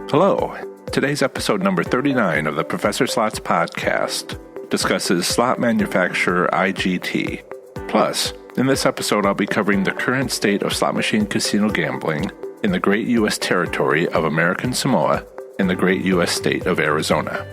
Hello. Today's episode number 39 of the Professor Slots podcast discusses slot manufacturer IGT. Plus, in this episode I'll be covering the current state of slot machine casino gambling in the great U.S. territory of American Samoa and the great U.S. state of Arizona.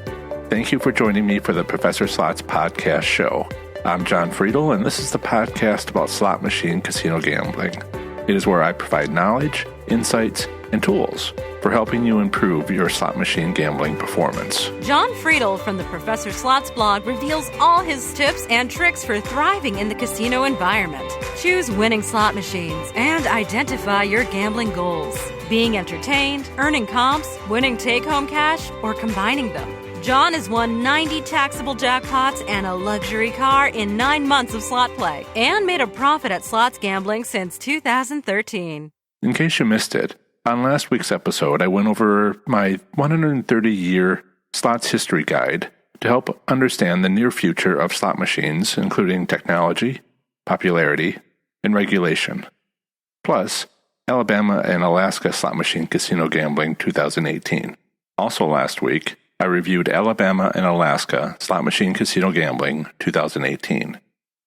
Thank you for joining me for the Professor Slots podcast show. I'm John Friedel, and this is the podcast about slot machine casino gambling. It is where I provide knowledge, insights, and tools for helping you improve your slot machine gambling performance. John Friedel from the Professor Slots blog reveals all his tips and tricks for thriving in the casino environment. Choose winning slot machines and identify your gambling goals. Being entertained, earning comps, winning take-home cash, or combining them. John has won 90 taxable jackpots and a luxury car in 9 months of slot play and made a profit at slots gambling since 2013. In case you missed it, on last week's episode, I went over my 130-year slots history guide to help understand the near future of slot machines, including technology, popularity, and regulation. Plus, Alabama and Alaska slot machine casino gambling 2018. Also last week, I reviewed Alabama and Alaska slot machine casino gambling 2018.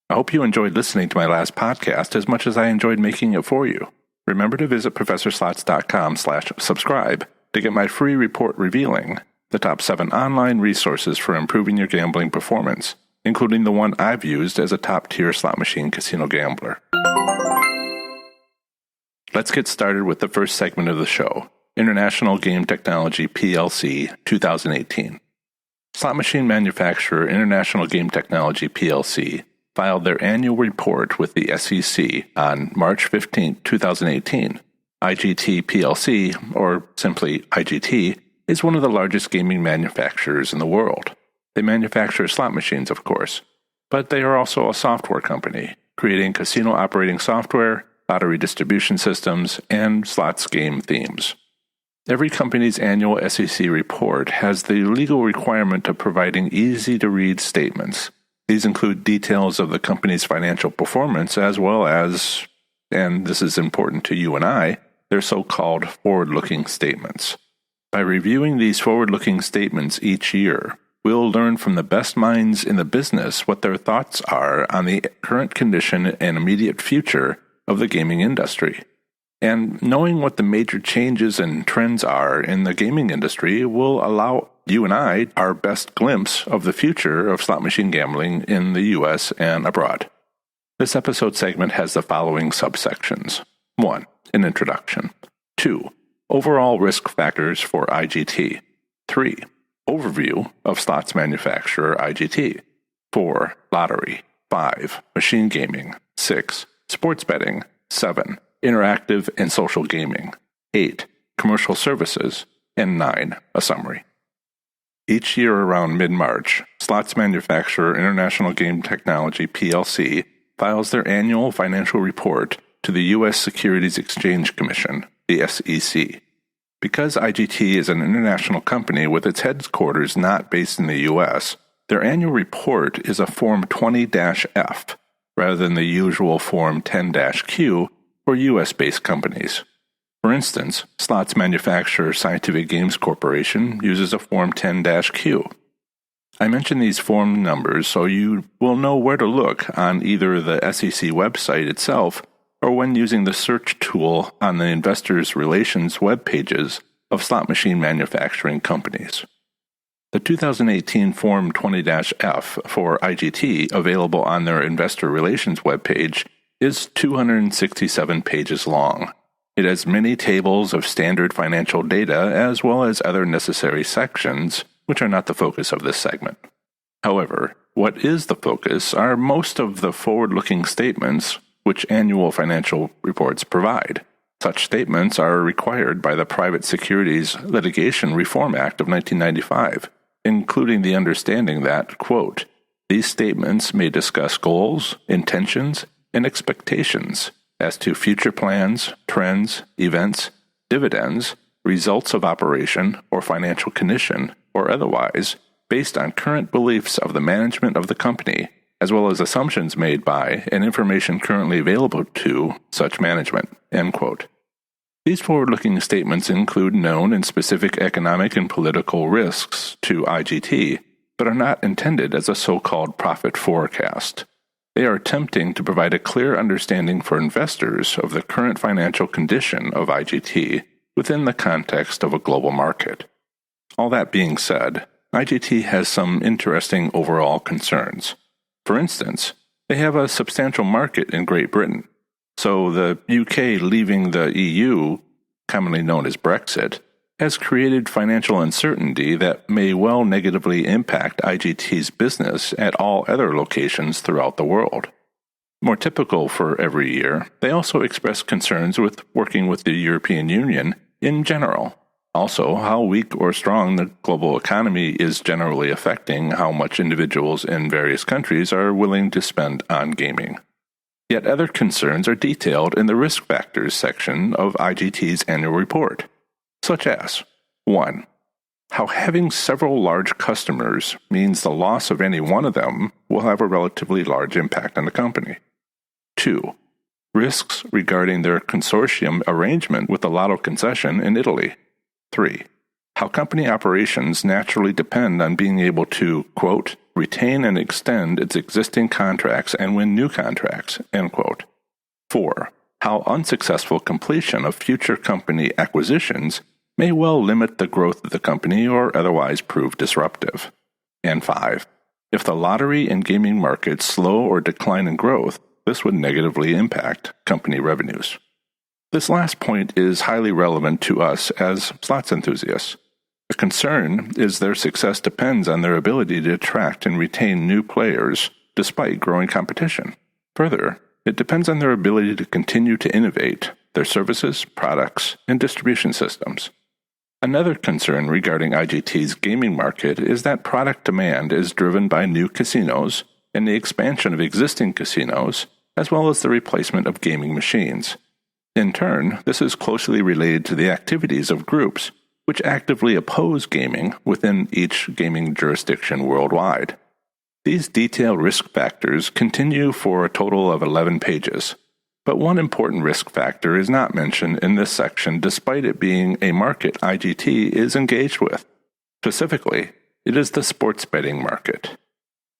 I hope you enjoyed listening to my last podcast as much as I enjoyed making it for you. Remember to visit professorslots.com/subscribe to get my free report revealing the top 7 online resources for improving your gambling performance, including the one I've used as a top-tier slot machine casino gambler. Let's get started with the first segment of the show, International Game Technology PLC 2018. Slot machine manufacturer International Game Technology PLC filed their annual report with the SEC on March 15, 2018. IGT PLC, or simply IGT, is one of the largest gaming manufacturers in the world. They manufacture slot machines, of course, but they are also a software company, creating casino operating software, lottery distribution systems, and slots game themes. Every company's annual SEC report has the legal requirement of providing easy-to-read statements. These include details of the company's financial performance as well as, and this is important to you and I, their so-called forward-looking statements. By reviewing these forward-looking statements each year, we'll learn from the best minds in the business what their thoughts are on the current condition and immediate future of the gaming industry. And knowing what the major changes and trends are in the gaming industry will allow you and I our best glimpse of the future of slot machine gambling in the U.S. and abroad. This episode segment has the following subsections. 1. An introduction. 2. Overall risk factors for IGT. 3. Overview of slots manufacturer IGT. 4. Lottery. 5. Machine gaming. 6. Sports betting. 7. Interactive and social gaming. 8. Commercial services. And 9. A summary. Each year around mid-March, slots manufacturer International Game Technology PLC files their annual financial report to the U.S. Securities Exchange Commission, the SEC. Because IGT is an international company with its headquarters not based in the U.S., their annual report is a Form 20-F rather than the usual Form 10-Q for U.S.-based companies. For instance, slots manufacturer Scientific Games Corporation uses a Form 10-Q. I mention these form numbers so you will know where to look on either the SEC website itself or when using the search tool on the Investors Relations web pages of slot machine manufacturing companies. The 2018 Form 20-F for IGT, available on their Investor Relations webpage, is 267 pages long. It has many tables of standard financial data as well as other necessary sections, which are not the focus of this segment. However, what is the focus are most of the forward-looking statements which annual financial reports provide. Such statements are required by the Private Securities Litigation Reform Act of 1995, including the understanding that, quote, these statements may discuss goals, intentions, and expectations as to future plans, trends, events, dividends, results of operation, or financial condition, or otherwise, based on current beliefs of the management of the company, as well as assumptions made by and information currently available to such management, end quote. These forward-looking statements include known and specific economic and political risks to IGT, but are not intended as a so-called profit forecast. They are attempting to provide a clear understanding for investors of the current financial condition of IGT within the context of a global market. All that being said, IGT has some interesting overall concerns. For instance, they have a substantial market in Great Britain, so the UK leaving the EU, commonly known as Brexit, has created financial uncertainty that may well negatively impact IGT's business at all other locations throughout the world. More typical for every year, they also express concerns with working with the European Union in general. Also, how weak or strong the global economy is generally affecting how much individuals in various countries are willing to spend on gaming. Yet other concerns are detailed in the risk factors section of IGT's annual report, such as 1. How having several large customers means the loss of any one of them will have a relatively large impact on the company. 2. Risks regarding their consortium arrangement with the Lotto concession in Italy. 3. How company operations naturally depend on being able to, quote, retain and extend its existing contracts and win new contracts, end quote. 4. How unsuccessful completion of future company acquisitions may well limit the growth of the company or otherwise prove disruptive. And 5. If the lottery and gaming markets slow or decline in growth, this would negatively impact company revenues. This last point is highly relevant to us as slots enthusiasts. The concern is their success depends on their ability to attract and retain new players despite growing competition. Further, it depends on their ability to continue to innovate their services, products, and distribution systems. Another concern regarding IGT's gaming market is that product demand is driven by new casinos and the expansion of existing casinos, as well as the replacement of gaming machines. In turn, this is closely related to the activities of groups which actively oppose gaming within each gaming jurisdiction worldwide. These detailed risk factors continue for a total of 11 pages, but one important risk factor is not mentioned in this section despite it being a market IGT is engaged with. Specifically, it is the sports betting market.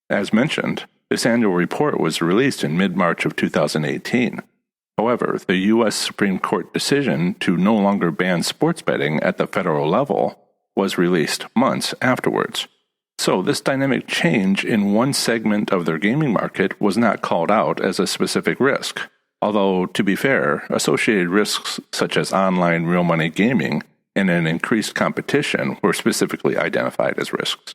As mentioned, this annual report was released in mid-March of 2018. However, the U.S. Supreme Court decision to no longer ban sports betting at the federal level was released months afterwards. So this dynamic change in one segment of their gaming market was not called out as a specific risk, although, to be fair, associated risks such as online real money gaming and an increased competition were specifically identified as risks.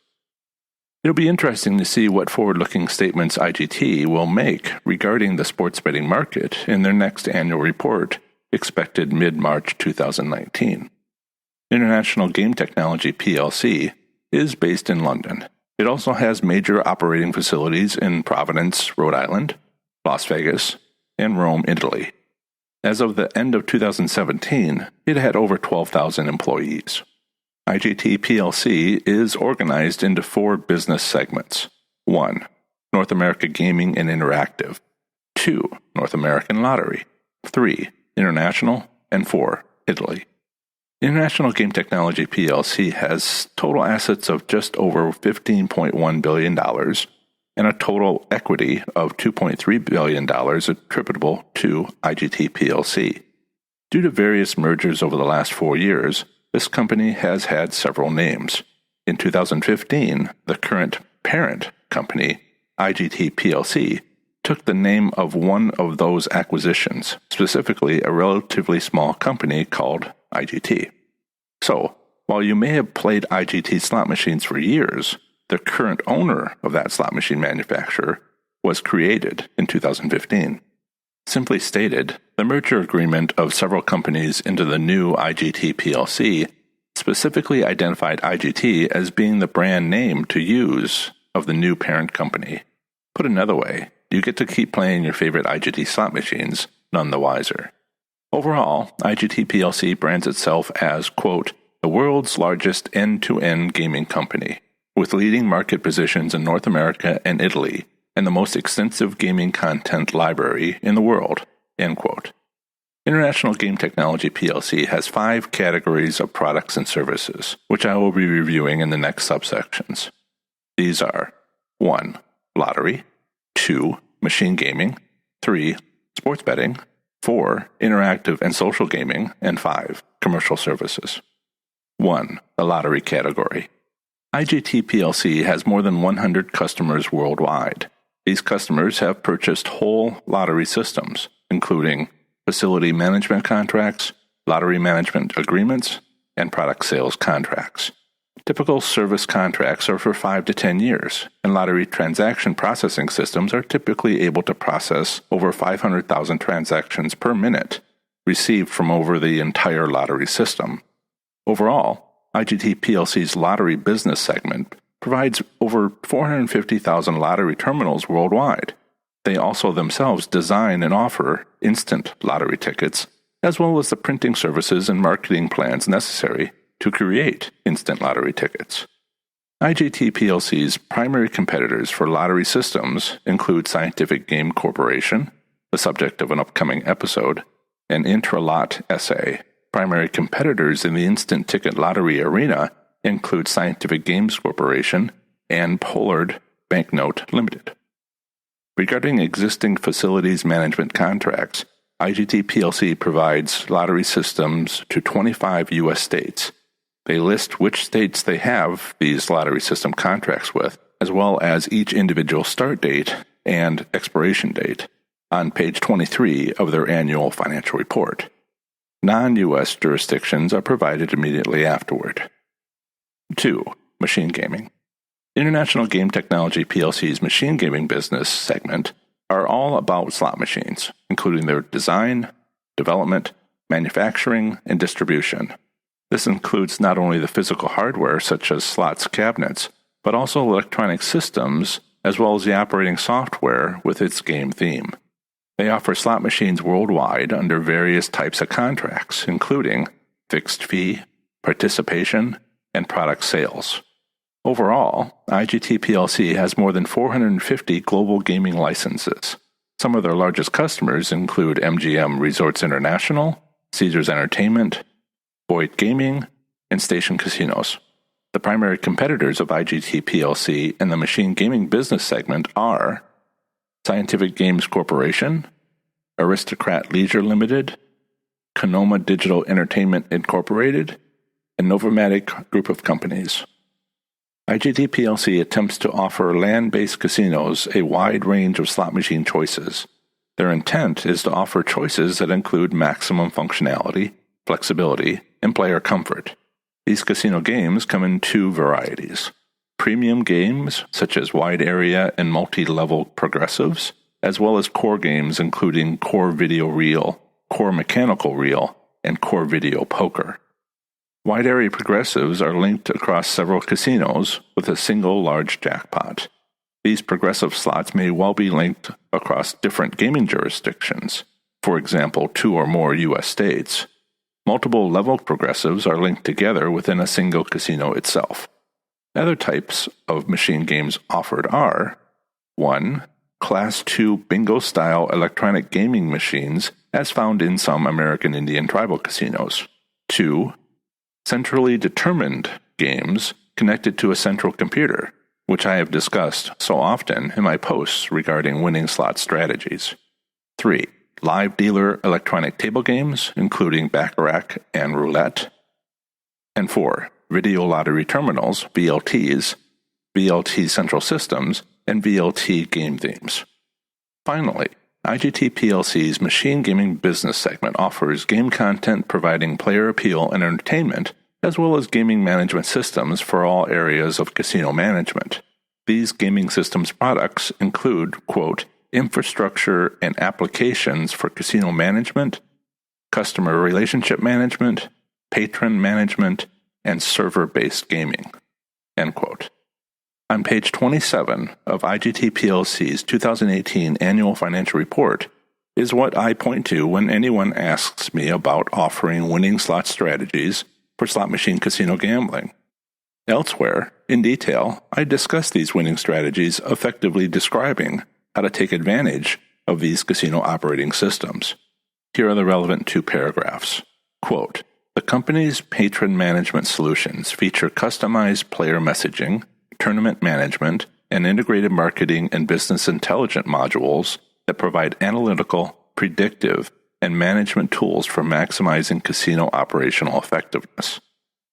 It'll be interesting to see what forward-looking statements IGT will make regarding the sports betting market in their next annual report, expected mid-March 2019. International Game Technology plc is based in London. It also has major operating facilities in Providence, Rhode Island, Las Vegas, and Rome, Italy. As of the end of 2017, it had over 12,000 employees. IGT plc is organized into 4 business segments. 1. North America Gaming and Interactive. 2. North American Lottery. 3. International. And 4. Italy. International Game Technology plc has total assets of just over $15.1 billion and a total equity of $2.3 billion attributable to IGT plc. Due to various mergers over the last 4 years, this company has had several names. In 2015, the current parent company, IGT plc, took the name of one of those acquisitions, specifically a relatively small company called IGT. So, while you may have played IGT slot machines for years, the current owner of that slot machine manufacturer was created in 2015. Simply stated, the merger agreement of several companies into the new IGT plc specifically identified IGT as being the brand name to use of the new parent company. Put another way, you get to keep playing your favorite IGT slot machines, none the wiser. Overall, IGT plc brands itself as, quote, the world's largest end-to-end gaming company, with leading market positions in North America and Italy, and the most extensive gaming content library in the world, end quote. International Game Technology PLC has 5 categories of products and services, which I will be reviewing in the next subsections. These are 1. Lottery, 2. Machine gaming, 3. Sports betting, 4. Interactive and social gaming, and 5. Commercial services. 1. The lottery category. IGT PLC has more than 100 customers worldwide. These customers have purchased whole lottery systems, including facility management contracts, lottery management agreements, and product sales contracts. Typical service contracts are for 5 to 10 years, and lottery transaction processing systems are typically able to process over 500,000 transactions per minute received from over the entire lottery system. Overall, IGT PLC's lottery business segment provides over 450,000 lottery terminals worldwide. They also themselves design and offer instant lottery tickets, as well as the printing services and marketing plans necessary to create instant lottery tickets. IGT PLC's primary competitors for lottery systems include Scientific Game Corporation, the subject of an upcoming episode, and Intralot SA. Primary competitors in the instant ticket lottery arena include Scientific Games Corporation and Pollard Banknote Limited. Regarding existing facilities management contracts, IGT PLC provides lottery systems to 25 U.S. states. They list which states they have these lottery system contracts with, as well as each individual start date and expiration date, on page 23 of their annual financial report. Non-U.S. jurisdictions are provided immediately afterward. 2. Machine gaming. International Game Technology PLC's machine gaming business segment are all about slot machines, including their design, development, manufacturing, and distribution. This includes not only the physical hardware such as slots cabinets, but also electronic systems as well as the operating software with its game theme. They offer slot machines worldwide under various types of contracts, including fixed fee, participation, and product sales. Overall, IGT PLC has more than 450 global gaming licenses. Some of their largest customers include MGM Resorts International, Caesars Entertainment, Boyd Gaming, and Station Casinos. The primary competitors of IGT PLC in the machine gaming business segment are Scientific Games Corporation, Aristocrat Leisure Limited, Konoma Digital Entertainment Incorporated, and Novomatic Group of Companies. IGT PLC attempts to offer land-based casinos a wide range of slot machine choices. Their intent is to offer choices that include maximum functionality, flexibility, and player comfort. These casino games come in 2 varieties: premium games, such as wide area and multi-level progressives, as well as core games including core video reel, core mechanical reel, and core video poker. Wide area progressives are linked across several casinos with a single large jackpot. These progressive slots may well be linked across different gaming jurisdictions, for example, 2 or more U.S. states. Multiple level progressives are linked together within a single casino itself. Other types of machine games offered are 1. Class 2 bingo-style electronic gaming machines as found in some American Indian tribal casinos. 2. Centrally determined games connected to a central computer, which I have discussed so often in my posts regarding winning slot strategies. 3. Live dealer electronic table games, including Baccarat and Roulette. And 4. Video lottery terminals, VLTs, VLT central systems, and VLT game themes. Finally, IGT PLC's machine gaming business segment offers game content providing player appeal and entertainment, as well as gaming management systems for all areas of casino management. These gaming systems products include, quote, infrastructure and applications for casino management, customer relationship management, patron management, and server-based gaming, end quote. On page 27 of IGT PLC's 2018 annual financial report is what I point to when anyone asks me about offering winning slot strategies for slot machine casino gambling. Elsewhere, in detail, I discuss these winning strategies, effectively describing how to take advantage of these casino operating systems. Here are the relevant 2 paragraphs. Quote, the company's patron management solutions feature customized player messaging, tournament management, and integrated marketing and business intelligence modules that provide analytical, predictive, and management tools for maximizing casino operational effectiveness.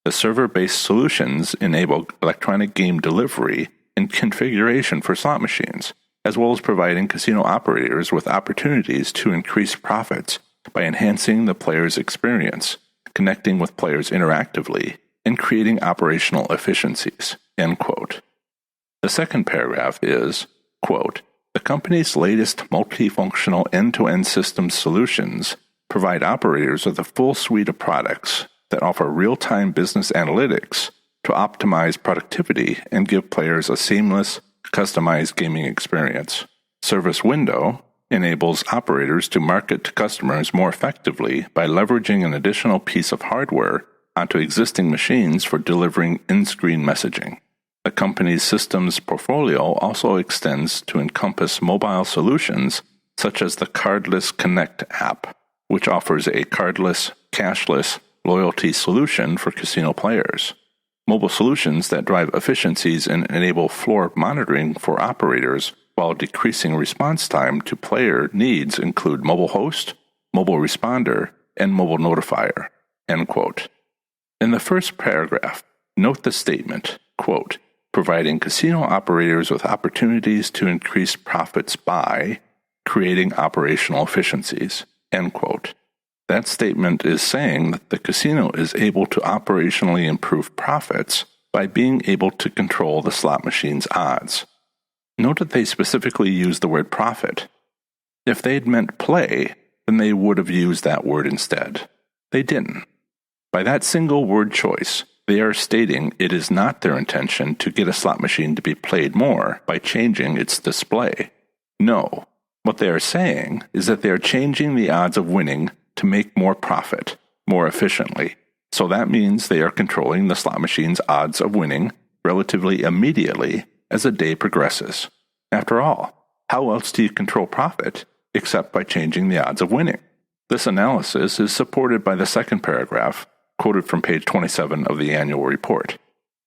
The server-based solutions enable electronic game delivery and configuration for slot machines, as well as providing casino operators with opportunities to increase profits by enhancing the player's experience, connecting with players interactively, and creating operational efficiencies. End quote. The second paragraph is, quote, the company's latest multifunctional end-to-end systems solutions provide operators with a full suite of products that offer real-time business analytics to optimize productivity and give players a seamless, customized gaming experience. Service Window enables operators to market to customers more effectively by leveraging an additional piece of hardware onto existing machines for delivering in-screen messaging. The company's systems portfolio also extends to encompass mobile solutions such as the Cardless Connect app, which offers a cardless, cashless loyalty solution for casino players. Mobile solutions that drive efficiencies and enable floor monitoring for operators while decreasing response time to player needs include Mobile Host, Mobile Responder, and Mobile Notifier. End quote. In the first paragraph, note the statement, quote, providing casino operators with opportunities to increase profits by creating operational efficiencies. End quote. That statement is saying that the casino is able to operationally improve profits by being able to control the slot machine's odds. Note that they specifically use the word profit. If they'd meant play, then they would have used that word instead. They didn't. By that single word choice, they are stating it is not their intention to get a slot machine to be played more by changing its display. No, what they are saying is that they are changing the odds of winning to make more profit, more efficiently. So that means they are controlling the slot machine's odds of winning relatively immediately as the day progresses. After all, how else do you control profit except by changing the odds of winning? This analysis is supported by the second paragraph, quoted from page 27 of the annual report.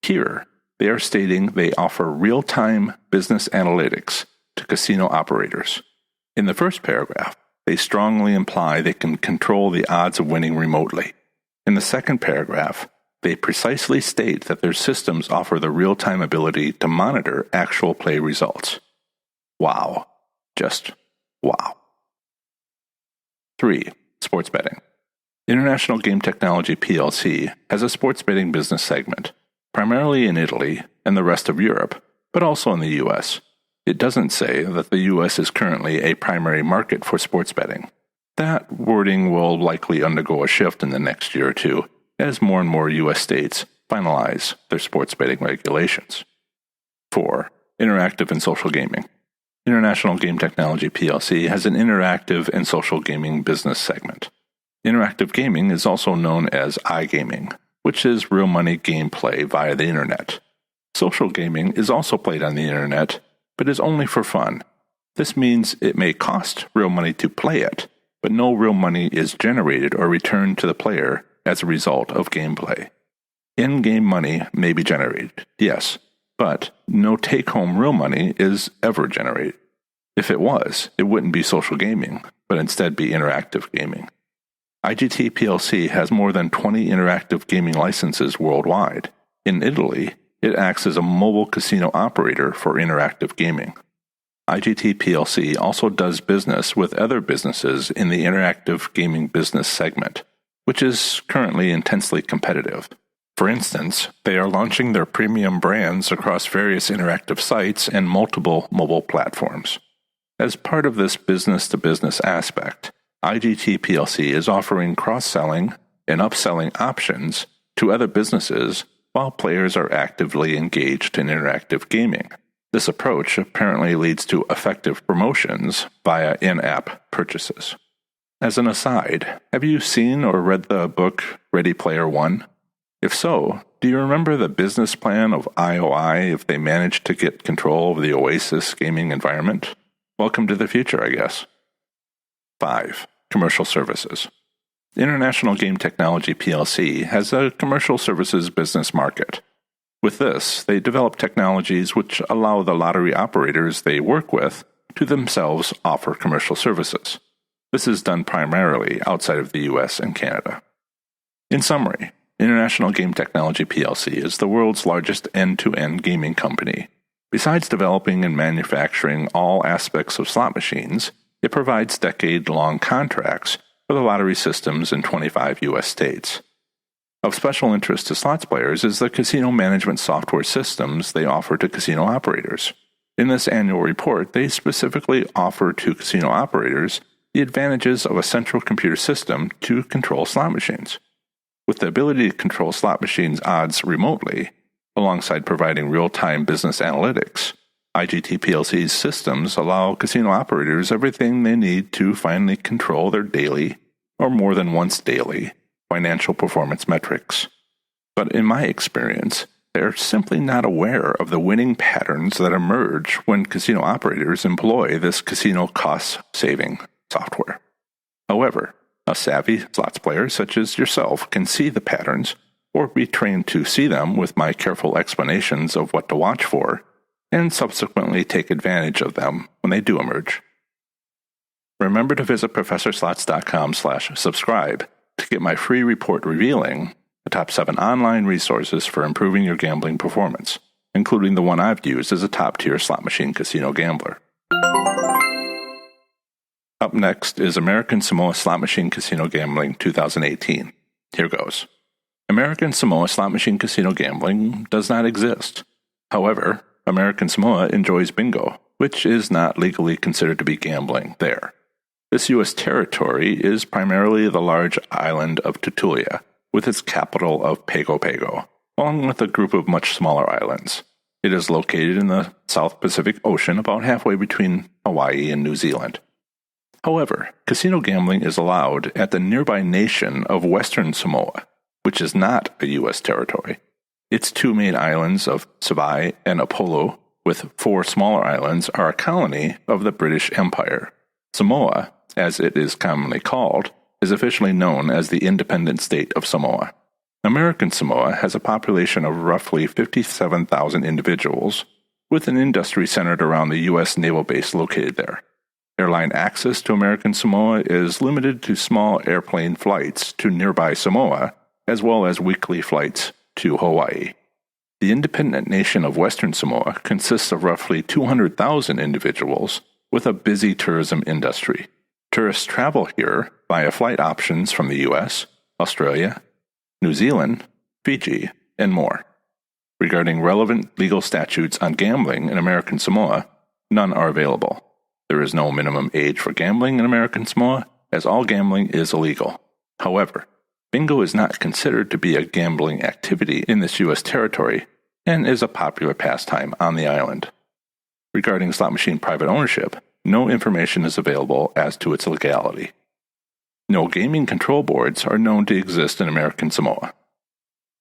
Here, they are stating they offer real-time business analytics to casino operators. In the first paragraph, they strongly imply they can control the odds of winning remotely. In the second paragraph, they precisely state that their systems offer the real-time ability to monitor actual play results. Wow. Just wow. 3. Sports betting. International Game Technology plc has a sports betting business segment, primarily in Italy and the rest of Europe, but also in the U.S. It doesn't say that the U.S. is currently a primary market for sports betting. That wording will likely undergo a shift in the next year or two as more and more U.S. states finalize their sports betting regulations. 4. Interactive and social gaming. International Game Technology plc has an interactive and social gaming business segment. Interactive gaming is also known as iGaming, which is real money gameplay via the internet. Social gaming is also played on the internet, but is only for fun. This means it may cost real money to play it, but no real money is generated or returned to the player as a result of gameplay. In-game money may be generated, yes, but no take-home real money is ever generated. If it was, it wouldn't be social gaming, but instead be interactive gaming. IGT plc has more than 20 interactive gaming licenses worldwide. In Italy, it acts as a mobile casino operator for interactive gaming. IGT plc also does business with other businesses in the interactive gaming business segment, which is currently intensely competitive. For instance, they are launching their premium brands across various interactive sites and multiple mobile platforms. As part of this business-to-business aspect, IGT plc is offering cross-selling and upselling options to other businesses while players are actively engaged in interactive gaming. This approach apparently leads to effective promotions via in-app purchases. As an aside, have you seen or read the book Ready Player One? If so, do you remember the business plan of IOI if they managed to get control of the Oasis gaming environment? Welcome to the future, I guess. 5. commercial services. International Game Technology plc has a commercial services business market. With this, they develop technologies which allow the lottery operators they work with to themselves offer commercial services. This is done primarily outside of the US and Canada. In summary, International Game Technology plc is the world's largest end-to-end gaming company. Besides developing and manufacturing all aspects of slot machines, it provides decade-long contracts for the lottery systems in 25 U.S. states. Of special interest to slots players is the casino management software systems they offer to casino operators. In this annual report, they specifically offer to casino operators the advantages of a central computer system to control slot machines. With the ability to control slot machines' odds remotely, alongside providing real-time business analytics, IGT plc's systems allow casino operators everything they need to finally control their daily, or more than once daily, financial performance metrics. But in my experience, they are simply not aware of the winning patterns that emerge when casino operators employ this casino cost-saving software. However, a savvy slots player such as yourself can see the patterns or be trained to see them with my careful explanations of what to watch for, and subsequently take advantage of them when they do emerge. Remember to visit ProfessorSlots.com/subscribe to get my free report revealing the top 7 online resources for improving your gambling performance, including the one I've used as a top-tier slot machine casino gambler. Up next is American Samoa Slot Machine Casino Gambling 2018. Here goes. American Samoa Slot Machine Casino Gambling does not exist. However, American Samoa enjoys bingo, which is not legally considered to be gambling there. This U.S. territory is primarily the large island of Tutuila, with its capital of Pago Pago, along with a group of much smaller islands. It is located in the South Pacific Ocean, about halfway between Hawaii and New Zealand. However, casino gambling is allowed at the nearby nation of Western Samoa, which is not a U.S. territory. Its 2 main islands of Savaii and Apollo, with 4 smaller islands, are a colony of the British Empire. Samoa, as it is commonly called, is officially known as the independent state of Samoa. American Samoa has a population of roughly 57,000 individuals, with an industry centered around the U.S. naval base located there. Airline access to American Samoa is limited to small airplane flights to nearby Samoa, as well as weekly flights to Hawaii. The independent nation of Western Samoa consists of roughly 200,000 individuals with a busy tourism industry. Tourists travel here via flight options from the U.S., Australia, New Zealand, Fiji, and more. Regarding relevant legal statutes on gambling in American Samoa, none are available. There is no minimum age for gambling in American Samoa, as all gambling is illegal. However, bingo is not considered to be a gambling activity in this U.S. territory and is a popular pastime on the island. Regarding slot machine private ownership, no information is available as to its legality. No gaming control boards are known to exist in American Samoa.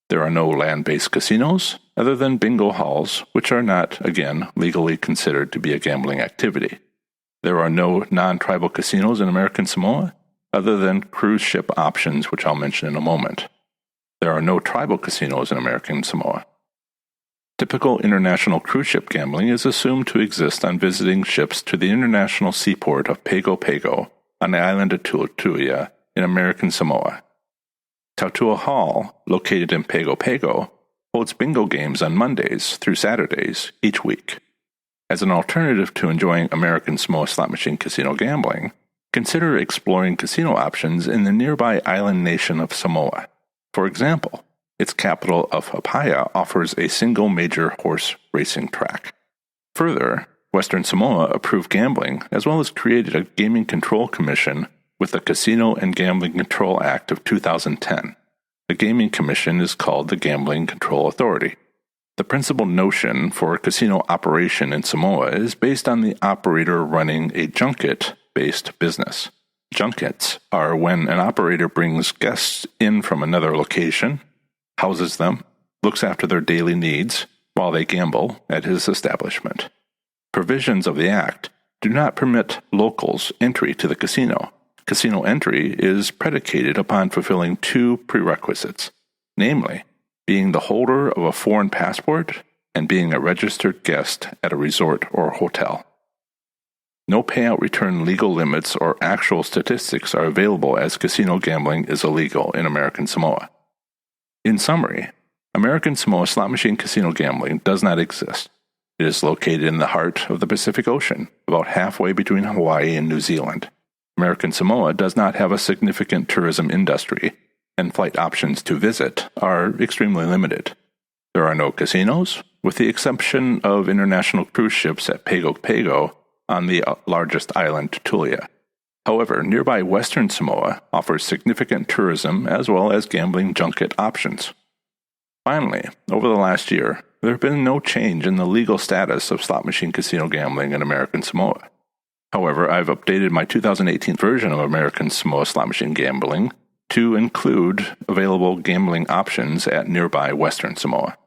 There are no land-based casinos other than bingo halls, which are not, again, legally considered to be a gambling activity. There are no non-tribal casinos in American Samoa, other than cruise ship options, which I'll mention in a moment. There are no tribal casinos in American Samoa. Typical international cruise ship gambling is assumed to exist on visiting ships to the international seaport of Pago Pago on the island of Tutuila in American Samoa. Tautua Hall, located in Pago Pago, holds bingo games on Mondays through Saturdays each week. As an alternative to enjoying American Samoa slot machine casino gambling, consider exploring casino options in the nearby island nation of Samoa. For example, its capital of Hapaya offers a single major horse racing track. Further, Western Samoa approved gambling as well as created a gaming control commission with the Casino and Gambling Control Act of 2010. The Gaming Commission is called the Gambling Control Authority. The principal notion for casino operation in Samoa is based on the operator running a junket-based business. Junkets are when an operator brings guests in from another location, houses them, looks after their daily needs while they gamble at his establishment. Provisions of the Act do not permit locals entry to the casino. casino entry is predicated upon fulfilling two prerequisites, namely, being the holder of a foreign passport and being a registered guest at a resort or hotel. No payout return legal limits or actual statistics are available as casino gambling is illegal in American Samoa. In summary, American Samoa slot machine casino gambling does not exist. It is located in the heart of the Pacific Ocean, about halfway between Hawaii and New Zealand. American Samoa does not have a significant tourism industry, and flight options to visit are extremely limited. There are no casinos, with the exception of international cruise ships at Pago Pago on the largest island, Tutuila. However, nearby Western Samoa offers significant tourism as well as gambling junket options. Finally, over the last year, there has been no change in the legal status of slot machine casino gambling in American Samoa. However, I've updated my 2018 version of American Samoa slot machine gambling to include available gambling options at nearby Western Samoa.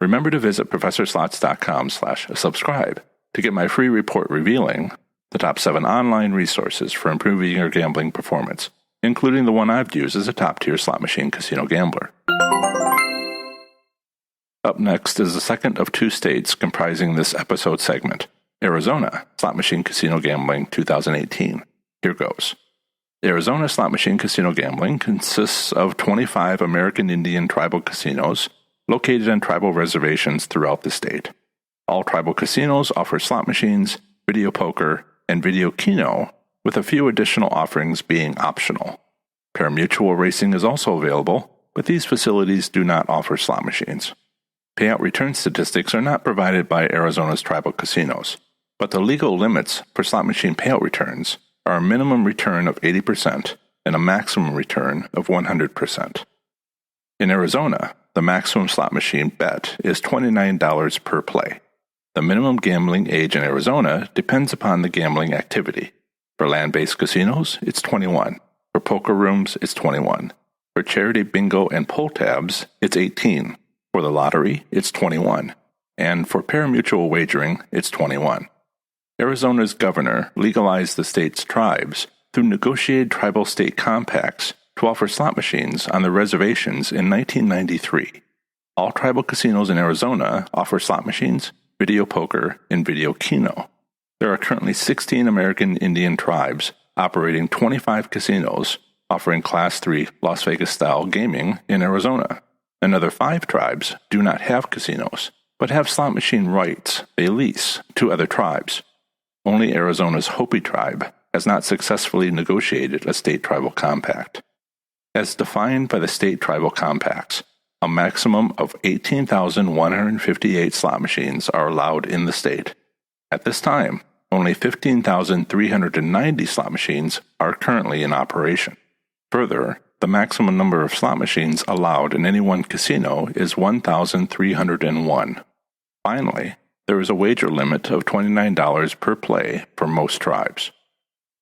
Remember to visit ProfessorSlots.com/subscribe to get my free report revealing the top 7 online resources for improving your gambling performance, including the one I've used as a top-tier slot machine casino gambler. Up next is the second of 2 states comprising this episode segment, Arizona Slot Machine Casino Gambling 2018. Here goes. Arizona slot machine casino gambling consists of 25 American Indian tribal casinos located on tribal reservations throughout the state. All tribal casinos offer slot machines, video poker, and video keno, with a few additional offerings being optional. Parimutuel racing is also available, but these facilities do not offer slot machines. Payout return statistics are not provided by Arizona's tribal casinos, but the legal limits for slot machine payout returns are a minimum return of 80% and a maximum return of 100%. In Arizona, the maximum slot machine bet is $29 per play. The minimum gambling age in Arizona depends upon the gambling activity. For land-based casinos, it's 21. For poker rooms, it's 21. For charity bingo and pull tabs, it's 18. For the lottery, it's 21. And for parimutuel wagering, it's 21. Arizona's governor legalized the state's tribes through negotiated tribal state compacts to offer slot machines on the reservations in 1993. All tribal casinos in Arizona offer slot machines, video poker, and video keno. There are currently 16 American Indian tribes operating 25 casinos offering Class 3 Las Vegas-style gaming in Arizona. Another 5 tribes do not have casinos, but have slot machine rights, a lease, to other tribes. Only Arizona's Hopi tribe has not successfully negotiated a state tribal compact. As defined by the state tribal compacts, a maximum of 18,158 slot machines are allowed in the state. At this time, only 15,390 slot machines are currently in operation. Further, the maximum number of slot machines allowed in any one casino is 1,301. Finally, there is a wager limit of $29 per play for most tribes.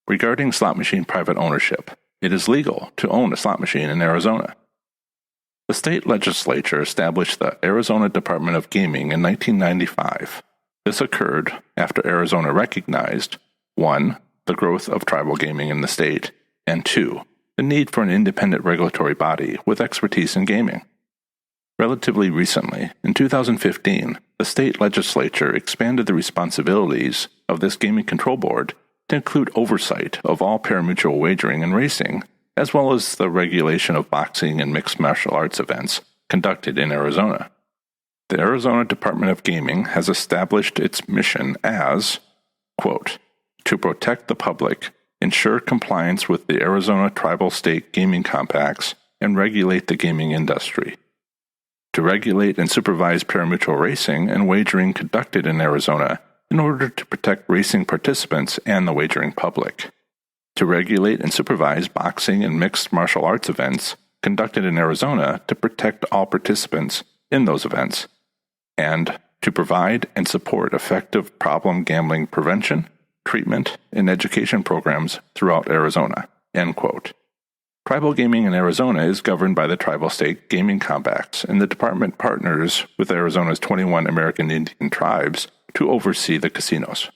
Regarding slot machine private ownership, it is legal to own a slot machine in Arizona. The state legislature established the Arizona Department of Gaming in 1995. This occurred after Arizona recognized 1. The growth of tribal gaming in the state, and 2. The need for an independent regulatory body with expertise in gaming. Relatively recently, in 2015, the state legislature expanded the responsibilities of this gaming control board to include oversight of all parimutuel wagering and racing, as well as the regulation of boxing and mixed martial arts events conducted in Arizona. The Arizona Department of Gaming has established its mission as, quote, to protect the public, ensure compliance with the Arizona Tribal State Gaming Compacts, and regulate the gaming industry. To regulate and supervise parimutuel racing and wagering conducted in Arizona in order to protect racing participants and the wagering public. To regulate and supervise boxing and mixed martial arts events conducted in Arizona to protect all participants in those events. And to provide and support effective problem gambling prevention, treatment, and education programs throughout Arizona. End quote. Tribal gaming in Arizona is governed by the Tribal State Gaming Compacts, and the department partners with Arizona's 21 American Indian tribes to oversee the casinos.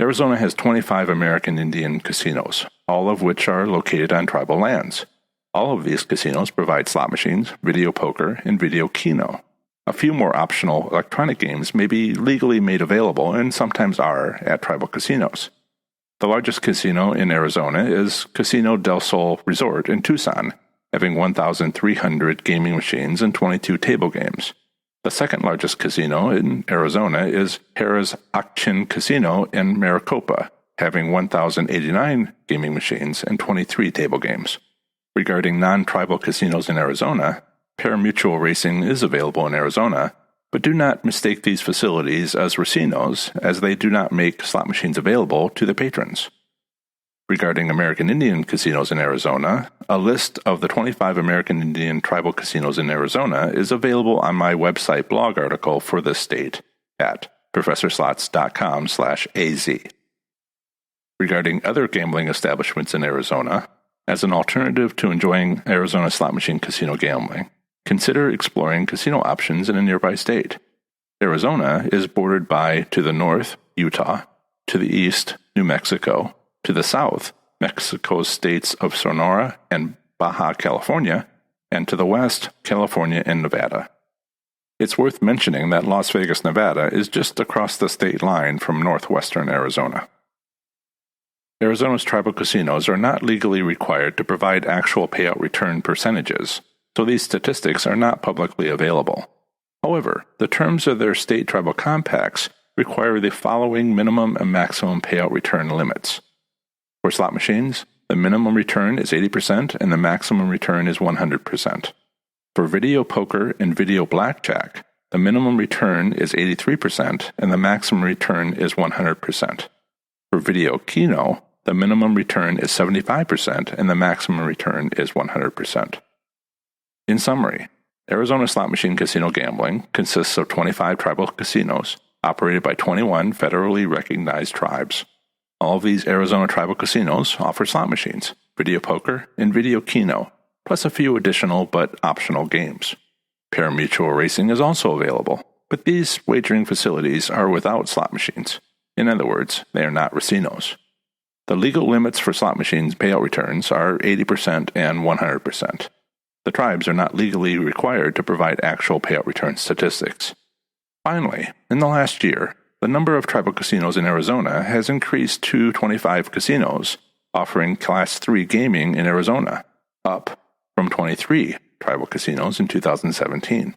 Arizona has 25 American Indian casinos, all of which are located on tribal lands. All of these casinos provide slot machines, video poker, and video keno. A few more optional electronic games may be legally made available and sometimes are at tribal casinos. The largest casino in Arizona is Casino del Sol Resort in Tucson, having 1,300 gaming machines and 22 table games. The second largest casino in Arizona is Harrah's Ak-Chin Casino in Maricopa, having 1,089 gaming machines and 23 table games. Regarding non-tribal casinos in Arizona, pari-mutuel racing is available in Arizona, but do not mistake these facilities as racinos, as they do not make slot machines available to their patrons. Regarding American Indian casinos in Arizona, a list of the 25 American Indian tribal casinos in Arizona is available on my website blog article for this state at professorslots.com/az. Regarding other gambling establishments in Arizona, as an alternative to enjoying Arizona slot machine casino gambling, consider exploring casino options in a nearby state. Arizona is bordered by, to the north, Utah, to the east, New Mexico, to the south, Mexico's states of Sonora and Baja California, and to the west, California and Nevada. It's worth mentioning that Las Vegas, Nevada is just across the state line from northwestern Arizona. Arizona's tribal casinos are not legally required to provide actual payout return percentages, so these statistics are not publicly available. However, the terms of their state tribal compacts require the following minimum and maximum payout return limits. For slot machines, the minimum return is 80% and the maximum return is 100%. For video poker and video blackjack, the minimum return is 83% and the maximum return is 100%. For video keno, the minimum return is 75% and the maximum return is 100%. In summary, Arizona slot machine casino gambling consists of 25 tribal casinos operated by 21 federally recognized tribes. All of these Arizona tribal casinos offer slot machines, video poker, and video keno, plus a few additional but optional games. Pari-mutuel racing is also available, but these wagering facilities are without slot machines. In other words, they are not racinos. The legal limits for slot machines payout returns are 80% and 100%. The tribes are not legally required to provide actual payout return statistics. Finally, in the last year, the number of tribal casinos in Arizona has increased to 25 casinos offering Class 3 gaming in Arizona, up from 23 tribal casinos in 2017.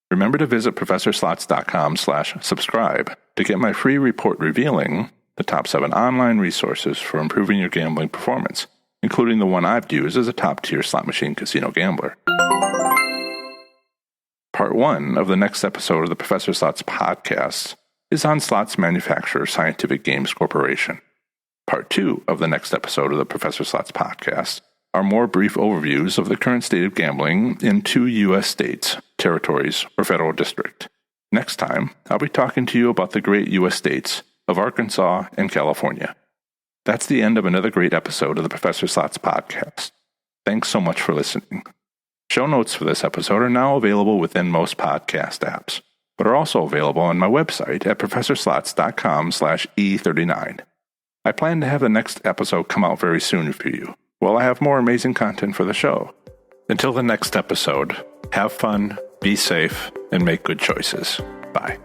Remember to visit professorslots.com/subscribe to get my free report revealing the top 7 online resources for improving your gambling performance, including the one I've used as a top-tier slot machine casino gambler. Part 1 of the next episode of the Professor Slots podcast is on slots manufacturer Scientific Games Corporation. Part 2 of the next episode of the Professor Slots podcast are more brief overviews of the current state of gambling in 2 U.S. states, territories, or federal district. Next time, I'll be talking to you about the great U.S. states of Arkansas and California. That's the end of another great episode of the Professor Slots podcast. Thanks so much for listening. Show notes for this episode are now available within most podcast apps, but are also available on my website at professorslots.com/e39. I plan to have the next episode come out very soon for you, while I have more amazing content for the show. Until the next episode, have fun, be safe, and make good choices. Bye.